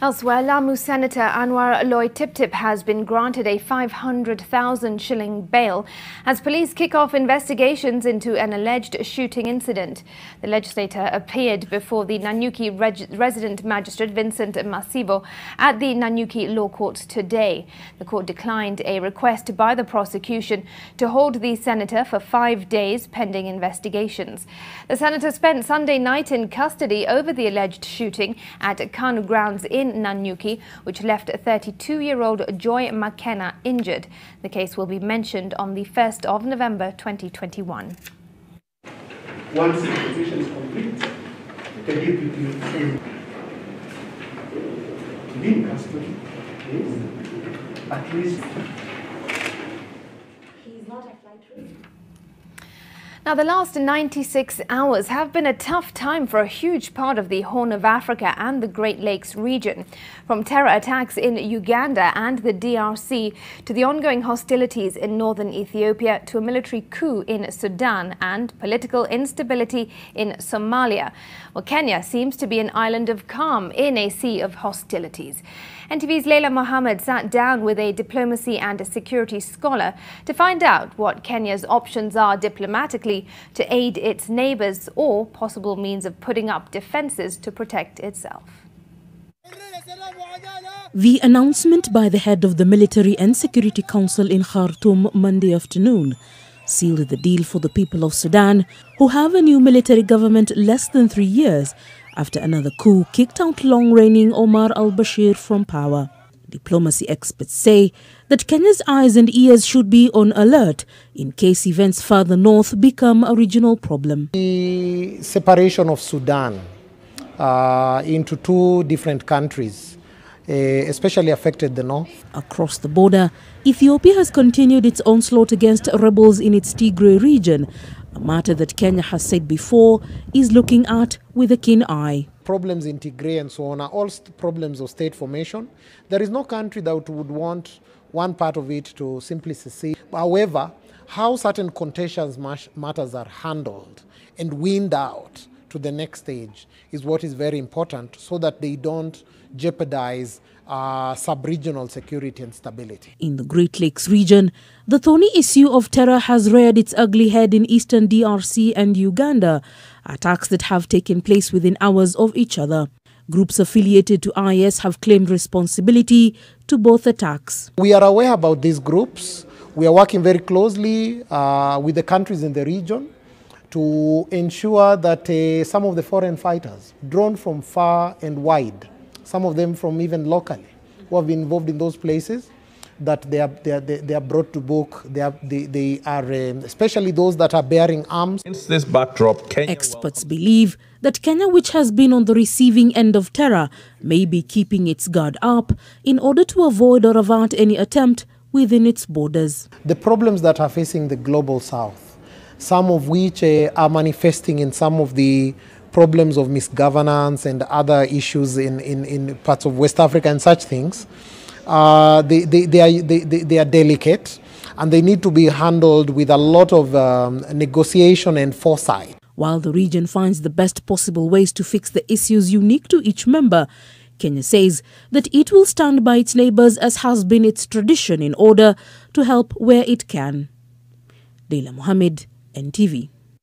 Elsewhere, Lamu Senator Anwar Loy-Tip-Tip has been granted a 500,000 shilling bail as police kick off investigations into an alleged shooting incident. The legislator appeared before the Nanyuki resident magistrate Vincent Masibo at the Nanyuki Law Court today. The court declined a request by the prosecution to hold the senator for 5 days pending investigations. The senator spent Sunday night in custody over the alleged shooting at Kanu grounds in Nanyuki, which left 32-year-old Joy McKenna injured. The case will be mentioned on the 1st of November 2021. Once the petition is complete, the deputy will be in custody. At least he's not a flight risk. Now, the last 96 hours have been a tough time for a huge part of the Horn of Africa and the Great Lakes region. From terror attacks in Uganda and the DRC to the ongoing hostilities in northern Ethiopia to a military coup in Sudan and political instability in Somalia. Well, Kenya seems to be an island of calm in a sea of hostilities. NTV's Leila Mohammed sat down with a diplomacy and a security scholar to find out what Kenya's options are diplomatically to aid its neighbours or possible means of putting up defences to protect itself. The announcement by the head of the Military and Security Council in Khartoum Monday afternoon sealed the deal for the people of Sudan, who have a new military government less than 3 years after another coup kicked out long-reigning Omar al-Bashir from power. Diplomacy experts say that Kenya's eyes and ears should be on alert in case events further north become a regional problem. The separation of Sudan into two different countries especially affected the north. Across the border, Ethiopia has continued its onslaught against rebels in its Tigray region, a matter that Kenya has said before is looking at with a keen eye. Problems in Tigray and so on are all problems of state formation. There is no country that would want one part of it to simply secede. However, how certain contentious matters are handled and weaned out to the next stage is what is very important so that they don't jeopardize sub-regional security and stability. In the Great Lakes region, the thorny issue of terror has reared its ugly head in eastern DRC and Uganda, attacks that have taken place within hours of each other. Groups affiliated to IS have claimed responsibility to both attacks. We are aware about these groups. We are working very closely with the countries in the region to ensure that some of the foreign fighters, drawn from far and wide, some of them from even locally, who have been involved in those places, that they are brought to book. They are especially those that are bearing arms. Against this backdrop, experts believe that Kenya, which has been on the receiving end of terror, may be keeping its guard up in order to avoid or avert any attempt within its borders. The problems that are facing the global south, some of which are manifesting in some of the problems of misgovernance and other issues in parts of West Africa and such things, they are delicate and they need to be handled with a lot of negotiation and foresight. While the region finds the best possible ways to fix the issues unique to each member, Kenya says that it will stand by its neighbours as has been its tradition in order to help where it can. Leila Mohammed, NTV.